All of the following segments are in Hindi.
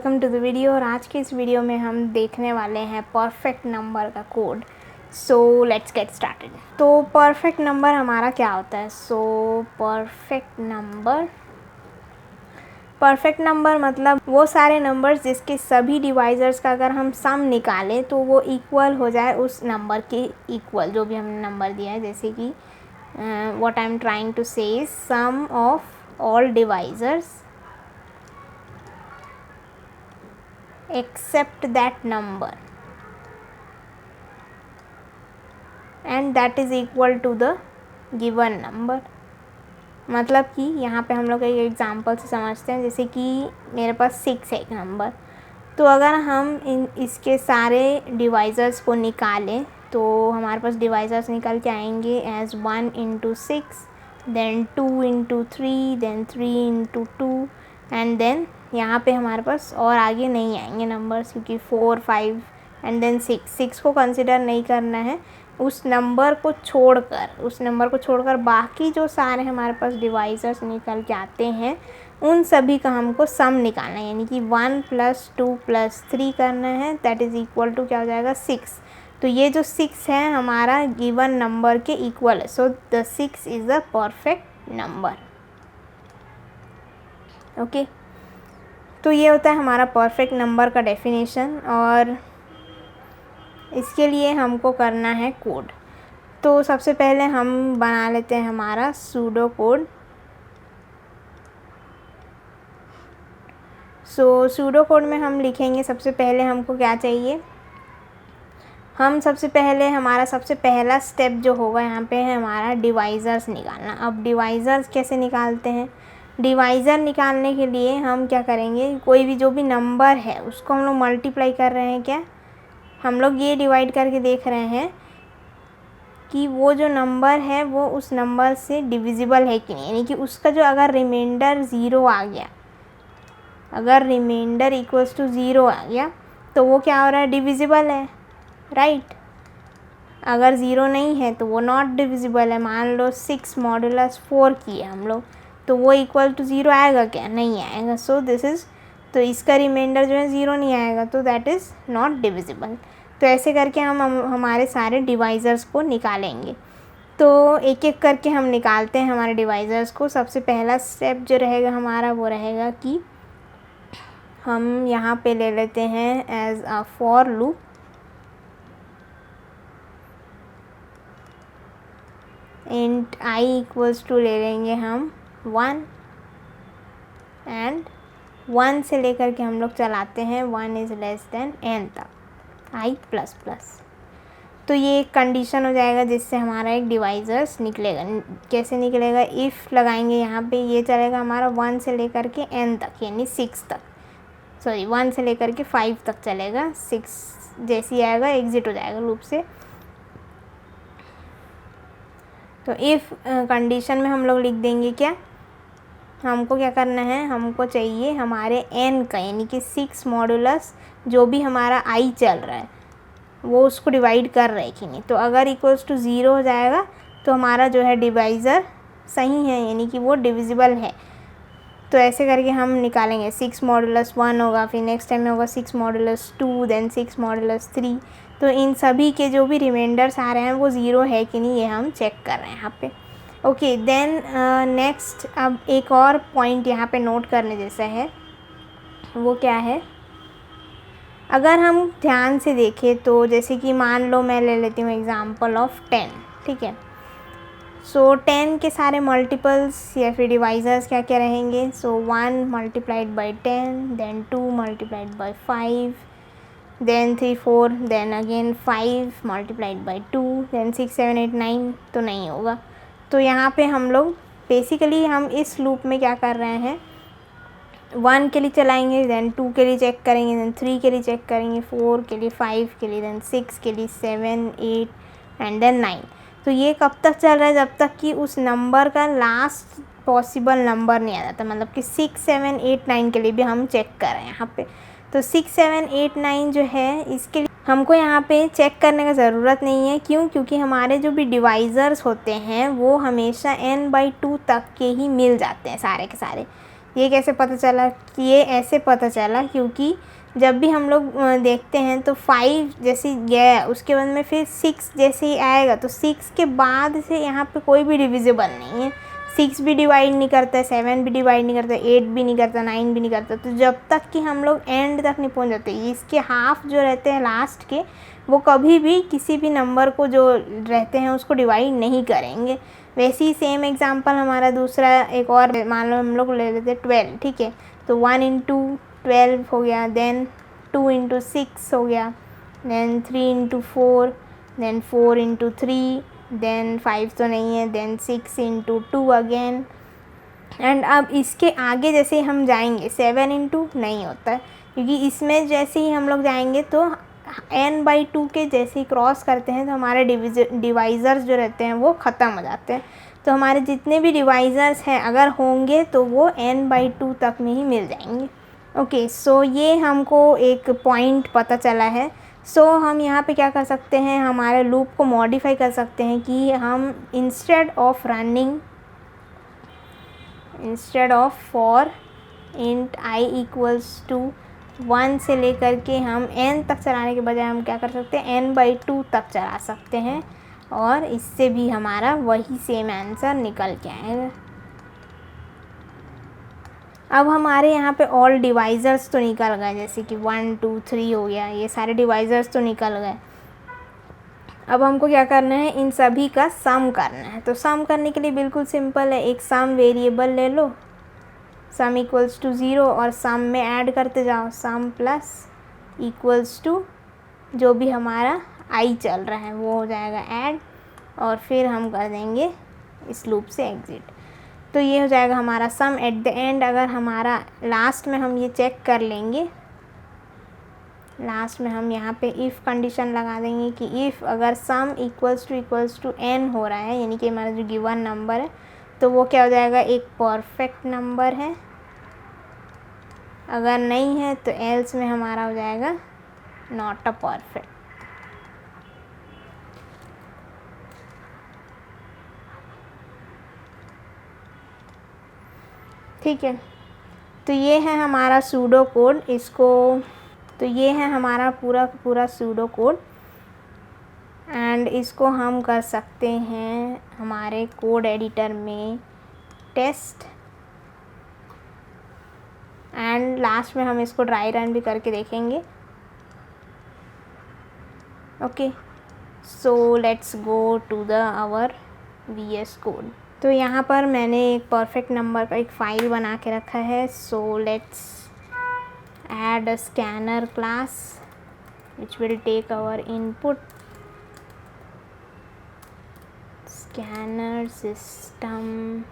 Welcome to the video. और आज के इस वीडियो में हम देखने वाले हैं परफेक्ट नंबर का code. So let's get started. तो परफेक्ट नंबर हमारा क्या होता है? परफेक्ट नंबर मतलब वो सारे नंबर्स जिसके सभी डिवाइजर्स का अगर हम सम निकालें तो वो इक्वल हो जाए उस नंबर के इक्वल, जो भी हमने नंबर दिया है। जैसे कि what I am trying to say is sum of all divisors except that number and that is equal to the given number। मतलब कि यहाँ पे हम लोग एक एग्जांपल से समझते हैं। जैसे कि मेरे पास 6 है एक नंबर, तो अगर हम इसके सारे डिवाइजर्स को निकालें तो हमारे पास डिवाइजर्स निकल के आएंगे as 1 into 6, then 2 into 3, then 3 into 2 and then यहाँ पे हमारे पास और आगे नहीं आएंगे नंबर्स, क्योंकि 4, 5 एंड देन 6 को कंसिडर नहीं करना है। उस नंबर को छोड़कर बाकी जो सारे हमारे पास डिवाइजर्स निकल के आते हैं उन सभी का हमको सम निकालना है, यानी कि 1 + 2 + 3 करना है। दैट इज़ इक्वल टू क्या हो जाएगा? 6। तो ये जो 6 है हमारा गिवन नंबर के इक्वल है। So the 6 is a perfect number. Okay, तो ये होता है हमारा परफेक्ट नंबर का डेफिनेशन। और इसके लिए हमको करना है कोड। तो सबसे पहले हम बना लेते हैं हमारा सूडो कोड। सूडो कोड में हम लिखेंगे, सबसे पहले हमको क्या चाहिए? सबसे पहला स्टेप जो होगा यहाँ पे है हमारा डिवाइजर्स निकालना। अब डिवाइजर्स कैसे निकालते हैं? डिवाइज़र निकालने के लिए हम क्या करेंगे, कोई भी जो भी नंबर है उसको हम लोग मल्टीप्लाई कर रहे हैं। क्या हम लोग ये डिवाइड करके देख रहे हैं कि वो जो नंबर है वो उस नंबर से डिविजिबल है कि नहीं, यानी कि उसका जो अगर रिमाइंडर 0 आ गया, अगर रिमाइंडर इक्वल्स टू 0 आ गया तो वो क्या हो रहा है? डिविजिबल है, राइट। अगर 0 नहीं है तो वो नॉट डिविजिबल है। मान लो 6 मॉडुलस 4 किए हम लोग, तो वो इक्वल टू 0 आएगा क्या? नहीं आएगा। सो दिस इज़, तो इसका रिमाइंडर जो है 0 नहीं आएगा, तो दैट इज़ नॉट डिविजिबल। तो ऐसे करके हम हमारे सारे डिवाइजर्स को निकालेंगे। तो एक एक करके हम निकालते हैं हमारे डिवाइजर्स को। सबसे पहला स्टेप जो रहेगा हमारा वो रहेगा कि हम यहाँ पे ले लेते हैं as a for loop. Int i equals to ले लेंगे हम 1 एंड 1 से लेकर के हम लोग चलाते हैं 1 इज़ लेस देन n तक, i++। तो ये एक कंडीशन हो जाएगा जिससे हमारा एक डिवाइजर्स निकलेगा। कैसे निकलेगा? इफ़ लगाएंगे यहाँ पे, ये चलेगा हमारा 1 से लेकर के n तक, यानी 6 तक, 1 से लेकर के 5 तक चलेगा। 6 जैसी आएगा एग्ज़िट हो जाएगा लूप से। तो इफ़ कंडीशन में हम लोग लिख देंगे क्या, हमको क्या करना है, हमको चाहिए हमारे n का, यानी कि 6 मॉडुलस जो भी हमारा i चल रहा है वो उसको डिवाइड कर रहा है कि नहीं। तो अगर इक्वल्स टू 0 हो जाएगा तो हमारा जो है डिवाइज़र सही है, यानी कि वो डिविजिबल है। तो ऐसे करके हम निकालेंगे। 6 मॉडुलस 1 होगा, फिर नेक्स्ट टाइम में होगा 6 मॉडुलस 2, देन 6 मॉडुलस 3। तो इन सभी के जो भी रिमाइंडर्स आ रहे हैं वो 0 है कि नहीं, ये हम चेक कर रहे हैं यहाँ पे। ओके, देन नेक्स्ट, अब एक और पॉइंट यहाँ पे नोट करने जैसा है, वो क्या है? अगर हम ध्यान से देखें तो जैसे कि मान लो मैं ले लेती हूँ एग्जांपल ऑफ 10, ठीक है। सो 10 के सारे मल्टीपल्स या फिर डिवाइजर्स क्या क्या रहेंगे? 1 × 10, देन 2 × 5, देन 3, 4, देन अगेन 5 × 2, देन 6, 7, 8, 9। तो नहीं होगा। तो यहाँ पे हम लोग बेसिकली हम इस लूप में क्या कर रहे हैं, 1 के लिए चलाएंगे, देन 2 के लिए चेक करेंगे, देन 3 के लिए चेक करेंगे, 4 के लिए, 5 के लिए, देन 6 के लिए, 7, 8 एंड देन 9। तो ये कब तक चल रहा है? जब तक कि उस नंबर का लास्ट पॉसिबल नंबर नहीं आ जाता। मतलब कि 6, 7, 8, 9 के लिए भी हम चेक कर रहे हैं यहाँ पे। तो 6, 7, 8, 9 जो है इसके लिए हमको यहाँ पे चेक करने का ज़रूरत नहीं है। क्यों? क्योंकि हमारे जो भी डिवाइज़र्स होते हैं वो हमेशा n/2 तक के ही मिल जाते हैं सारे के सारे। ये कैसे पता चला कि ये ऐसे पता चला क्योंकि जब भी हम लोग देखते हैं तो 5 जैसे गया उसके बाद में फिर 6 जैसे ही आएगा तो 6 के बाद से यहाँ पे कोई भी डिविजिबल नहीं है। 6 भी डिवाइड नहीं करता है, 7 भी डिवाइड नहीं करता, 8 भी नहीं करता, 9 भी नहीं करता। तो जब तक कि हम लोग एंड तक नहीं पहुँच जाते, इसके हाफ जो रहते हैं लास्ट के, वो कभी भी किसी भी नंबर को जो रहते हैं उसको डिवाइड नहीं करेंगे। वैसे ही सेम एग्जांपल हमारा दूसरा एक और मान लो हम लोग ले लेते हैं 12, ठीक है। तो 1 इंटू 12 हो गया, देन 2 इंटू 6 हो गया, then 3 into 4, then 4 into 3, then 5 तो नहीं है, देन 6 इंटू 2 अगेन। एंड अब इसके आगे जैसे हम जाएंगे 7 इंटू नहीं होता है, क्योंकि इसमें जैसे ही हम लोग जाएंगे तो n/2 के जैसे ही क्रॉस करते हैं तो हमारे डिवाइज़र्स जो रहते हैं वो ख़त्म हो जाते हैं। तो हमारे जितने भी डिवाइज़र्स हैं अगर होंगे तो वो n/2 तक में ही मिल जाएंगे। ओके, सो ये हमको एक पॉइंट पता चला है। सो हम यहाँ पे क्या कर सकते हैं, हमारे लूप को मॉडिफाई कर सकते हैं कि हम instead of for int i equals to 1 से लेकर के हम n तक चलाने के बजाय हम क्या कर सकते हैं, n/2 तक चला सकते हैं और इससे भी हमारा वही सेम आंसर निकल के आएगा। अब हमारे यहाँ पे ऑल डिवाइज़र्स तो निकल गए, जैसे कि 1 2 3 हो गया, ये सारे डिवाइज़र्स तो निकल गए। अब हमको क्या करना है, इन सभी का सम करना है। तो सम करने के लिए बिल्कुल सिंपल है, एक सम वेरिएबल ले लो, सम इक्वल्स टू 0 और सम में ऐड करते जाओ, सम प्लस इक्वल्स टू जो भी हमारा i चल रहा है वो हो जाएगा ऐड, और फिर हम कर देंगे इस लूप से एग्ज़िट। तो ये हो जाएगा हमारा सम। एट द एंड अगर हमारा लास्ट में हम ये चेक कर लेंगे, लास्ट में हम यहाँ पे इफ़ कंडीशन लगा देंगे कि इफ़ अगर सम इक्वल्स टू n हो रहा है, यानी कि हमारा जो गिवन नंबर है तो वो क्या हो जाएगा, एक परफेक्ट नंबर है। अगर नहीं है तो एल्स में हमारा हो जाएगा नॉट अ परफेक्ट। ठीक है, तो ये है हमारा सूडो कोड। तो ये है हमारा पूरा सूडो कोड, एंड इसको हम कर सकते हैं हमारे कोड एडिटर में टेस्ट, एंड लास्ट में हम इसको ड्राई रन भी करके देखेंगे। Okay, so let's go to the our VS code. तो यहाँ पर मैंने एक परफेक्ट नंबर का एक फ़ाइल बना के रखा है। So let's add a scanner class which will take our input, scanner system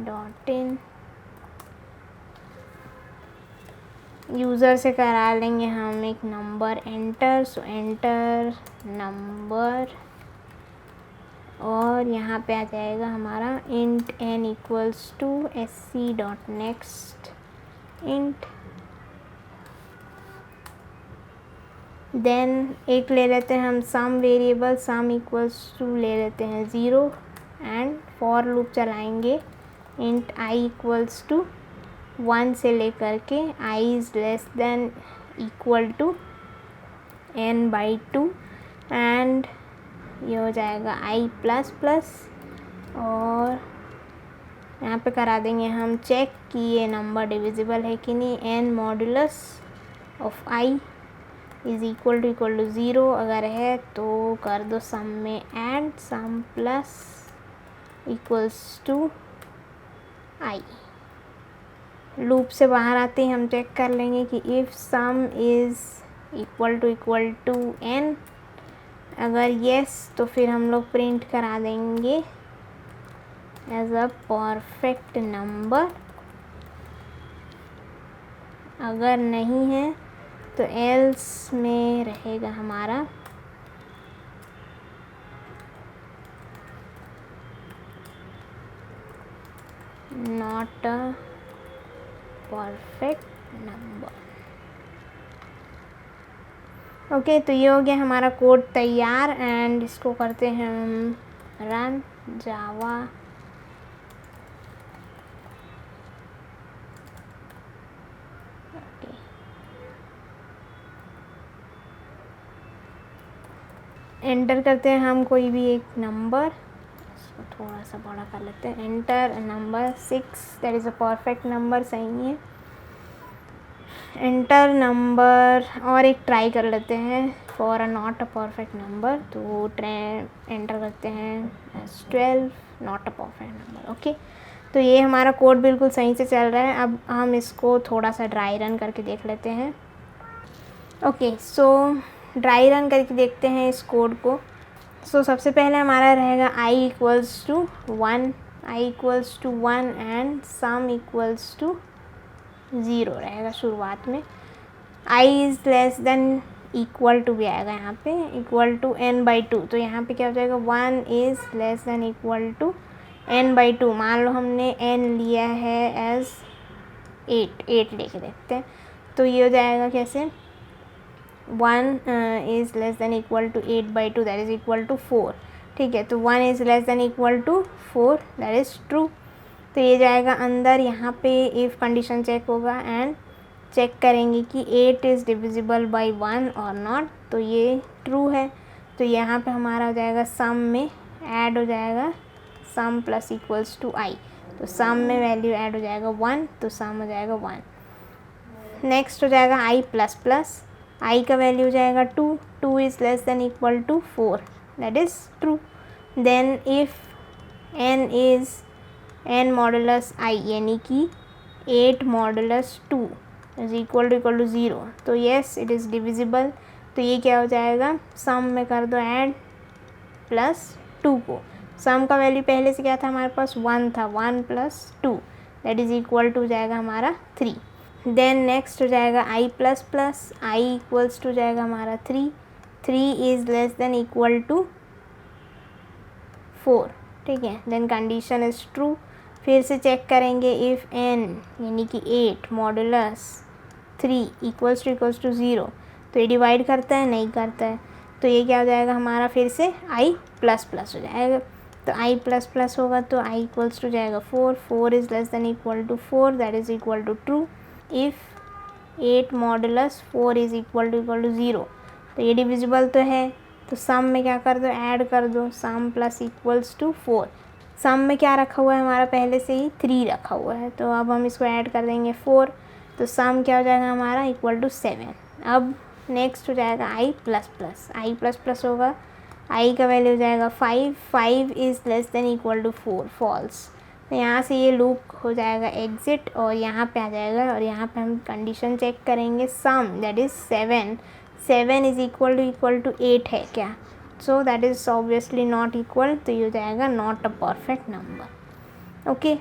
dot in। User से करा लेंगे हम एक नंबर एंटर, सो एंटर नंबर, और यहाँ पे आ जाएगा हमारा int n equals to sc.next int. Then एक ले लेते हैं हम sum variable, sum equals to ले लेते हैं 0, एंड फॉर लूप चलाएंगे इंट i इक्वल्स टू 1 से लेकर के i is less than equal to n/2, and ये हो जाएगा i प्लस प्लस, और यहाँ पे करा देंगे हम चेक कि ये नंबर डिविजिबल है कि नहीं। n modulus of i is equal to 0, अगर है तो कर दो सम में add, sum plus equals to i। Loop से बाहर आते ही हम चेक कर लेंगे कि if sum is equal to n, अगर येस तो फिर हम लोग प्रिंट करा देंगे एज अ परफेक्ट नंबर, अगर नहीं है तो एल्स में रहेगा हमारा not a perfect number. Okay, तो ये हो गया हमारा कोड तैयार, एंड इसको करते हैं हम रन जावा एंटर करते हैं हम कोई भी एक नंबर, इसको थोड़ा सा बड़ा कर लेते हैं, enter number 6, that is a perfect number, सही है। एंटर नंबर और एक ट्राई कर लेते हैं for a not a perfect number, तो एंटर करते हैं 12, not a perfect number. Okay, तो ये हमारा कोड बिल्कुल सही से चल रहा है। अब हम इसको थोड़ा सा ड्राई रन करके देख लेते हैं। ओके, सो ड्राई रन करके देखते हैं इस कोड को। सो सबसे पहले हमारा रहेगा i equals to 1, i equals to 1 and sum equals to 0 रहेगा शुरुआत में। i is less than equal to भी आएगा यहाँ पे, इक्वल टू n/2, तो यहाँ पे क्या हो जाएगा 1 is less than equal to n/2। मान लो हमने n लिया है एज 8 लेके देखते हैं, तो ये हो जाएगा कैसे 1 is less than equal to 8/2, that is equal to 4। ठीक है, तो 1 is less than equal to 4, that is true. तो ये जाएगा अंदर, यहाँ पे इफ़ कंडीशन चेक होगा एंड चेक करेंगे कि 8 इज़ डिविजिबल बाई 1 और नॉट, तो ये ट्रू है। तो यहाँ पे हमारा हो जाएगा सम में ऐड हो जाएगा सम प्लस इक्वल्स टू i, तो सम में वैल्यू ऐड हो जाएगा 1, तो सम हो जाएगा 1। नेक्स्ट हो जाएगा i प्लस प्लस, i का वैल्यू हो जाएगा 2, 2 is less than equal to 4, that is true. Then if n is n modulus i, यानी कि 8 मॉडुलस 2 इज़ इक्वल टू 0, तो येस इट इज़ डिविजिबल। तो ये क्या हो जाएगा, सम में कर दो ऐड प्लस 2 को, सम का वैल्यू पहले से क्या था हमारे पास 1 था, 1 plus 2 that is equal to जाएगा हमारा 3। देन नेक्स्ट हो जाएगा i plus plus, i equals to जाएगा हमारा 3, 3 is less than equal to 4। ठीक है, देन कंडीशन इज़ ट्रू। फिर से चेक करेंगे इफ़ n यानी कि 8 मॉडुलस 3 इक्वल्स टू 0, तो ये डिवाइड करता है, नहीं करता है, तो ये क्या हो जाएगा हमारा फिर से i प्लस प्लस हो जाएगा। तो i प्लस प्लस होगा तो i इक्वल्स टू जाएगा 4, 4 is less than equal to 4, that is equal to true. If 8 modulus 4 is equal to 0, तो ये डिविजिबल तो है, तो सम में क्या कर दो, ऐड कर दो, सम प्लस इक्वल्स टू 4। सम में क्या रखा हुआ है हमारा पहले से ही 3 रखा हुआ है, तो अब हम इसको ऐड कर देंगे 4, तो सम क्या हो जाएगा हमारा इक्वल टू 7। अब नेक्स्ट हो जाएगा i plus plus, i plus plus होगा, i का वैल्यू हो जाएगा 5, 5 is less than equal to 4, false. तो यहाँ से ये लूप हो जाएगा एग्जिट और यहाँ पे आ जाएगा, और यहाँ पे हम कंडीशन चेक करेंगे sum that is 7, 7 is equal to 8 है क्या, so that is obviously not equal, तो ये हो जाएगा not a perfect number. Okay,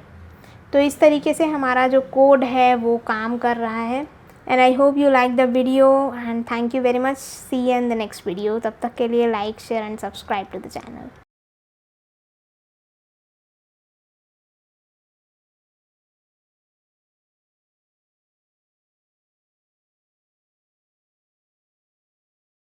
तो इस तरीके से हमारा जो कोड है वो काम कर रहा है। And I hope you like the video and thank you very much, see you in the next video. तब तक के लिए like share and subscribe to the channel.